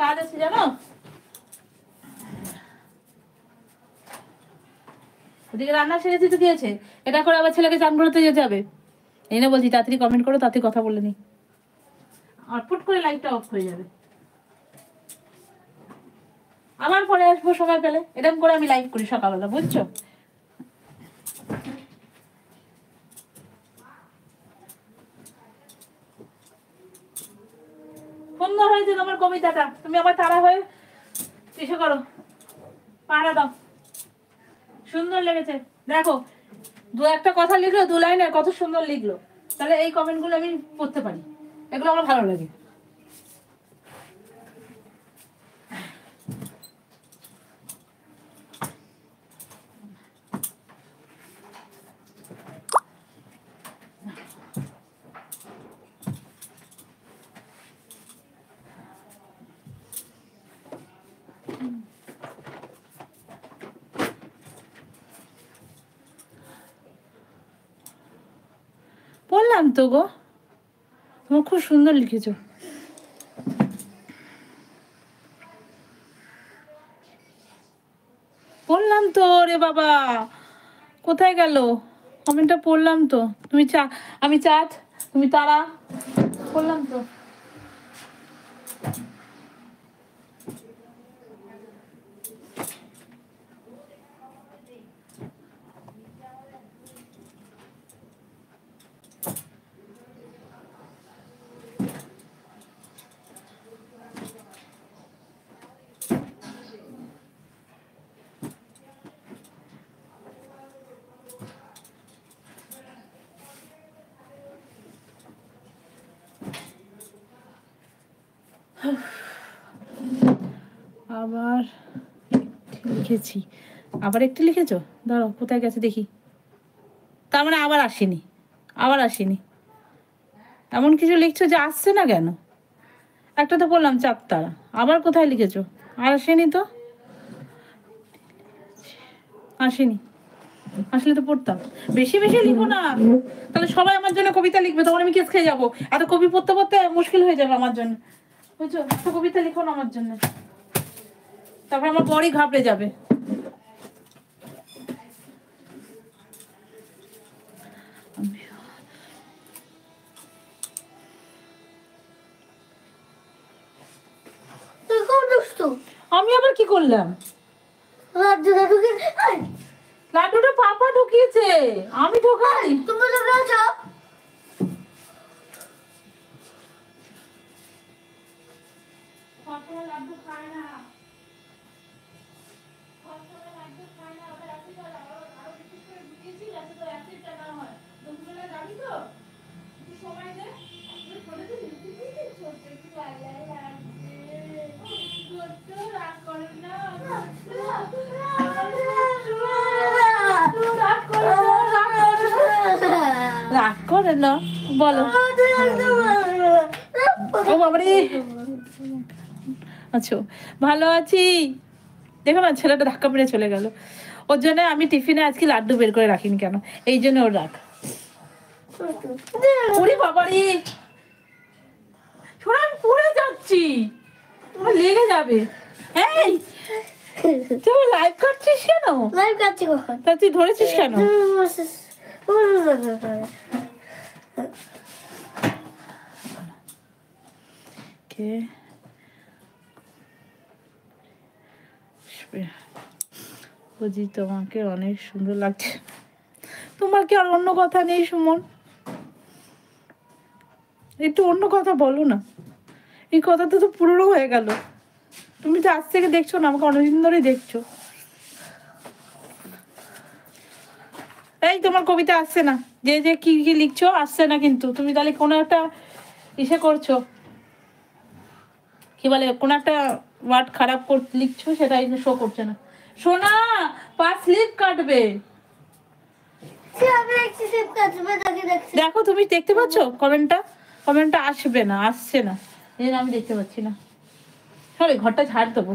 কাজ আছে জানো, ওদিকে রান্না সেরেছি তো কি আছে, এটা করে আবার ছেলেকে চান করাতে যেতে হবে। এই না বলছি তাড়াতাড়ি কমেন্ট করো, তাড়াতাড়ি কথা বলে নি, আর ফুট করে লাইটটা অফ হয়ে যাবে। আমার পরে আসবো সময় পেলে, এরকম করে আমি লাইভ করি সকালবেলা, বুঝছো? সুন্দর হয়েছে তোমার কবিতাটা, তুমি আবার তারা হয়ে কিছু করো, পাড়া দাও, সুন্দর লেগেছে। দেখো দু একটা কথা লিখলো, 2 লাইনের কত সুন্দর লিখলো, তাহলে এই কমেন্ট গুলো আমি পড়তে পারি, এগুলো আমার ভালো লাগে। বললাম তো গো, তোমার খুব সুন্দর লিখেছো। বললাম তো রে বাবা, কোথায় গেল কমেন্টটা? পড়লাম তো, তুমি আমি চাঁদ, তুমি তারা, বললাম তো। আবার লিখেছি, আবার একটু লিখেছো, দাঁড়াও কোথায় গেছে দেখি। তার মানে আবার আসেনি, আবার আসেনি, এমন কিছু লিখছো যে আসছে না কেন? একটা তো বললাম চাঁদ তারা, আবার কোথায় লিখেছো? আর আসেনি তো, আসেনি, আসলে তো পড়তাম। বেশি বেশি লিখো না, তাহলে সবাই আমার জন্য কবিতা লিখবে, তখন আমি কেস খেয়ে যাবো। এত কবি পড়তে পড়তে মুশকিল হয়ে যাবে আমার জন্য, বুঝছো? এত কবিতা লিখো না আমার জন্য, তারপর আমার বড়ই ঘাবড়ে যাবে। আমি আবার কি করলাম? লাড্ডুটা পাপা ঢুকিয়েছে, আমি ঢোকাই। তুমি ঢোকাচ্ছো? পাপা লাড্ডু খায় না, পাপা লাড্ডু খায় না, ওটা অ্যাসিড আর আরো বেশি করে ঢুকিয়েছি, যাতে তো অ্যাসিডটা না হয়। দুপুরবেলা যাবি তো, একটু সময় দে। তুই বলেছিস কি ছোট্ট একটু আইলাই লাগছে, ছোট্ট রাগ করে না, রাগ করে না, বলো। ও বাবারে, আচ্ছা ভালো আছি। দেখো না ছেলেটা ধাক্কা মেরে চলে গেল, ওর জন্য আমি টিফিনে আজকে লাড্ডু বের করে রাখিনি কেন, এই জন্য ওর রাগ। ওরে বাবারে, শোনো আমি পড়ে যাচ্ছি, তোমার লেগে যাবে। এই তুই লাইভ করছিস কেন? লাইভ করছি কখন? তা তুই ধরেছিস কেন? কে বুঝি তোমাকে অনেক সুন্দর লাগছে। তোমার কি আর অন্য কথা নেই সুমন? একটু অন্য কথা বলো না, এই কথাটা তো পুরনো হয়ে গেল। তুমি তো আজ থেকে দেখছো না, আমাকে অনেকদিন ধরেই দেখছো। এই তোমার কবিতা আসছে না, যে যে কি কি লিখছো আসছে না, কিন্তু তুমি তাহলে কোনো একটা ইসে করছো, কি বলে কোন একটা ওয়ার্ড খারাপ লিখছো, সেটা শো করছে না। সোনা পা স্লিপ কাটবে, দেখো তুমি দেখতে পাচ্ছ কমেন্টটা? কমেন্টটা আসবে না, আসছে না, এই আমি দেখতে পাচ্ছি না। সরি ঘরটা ঝাড় দেবো।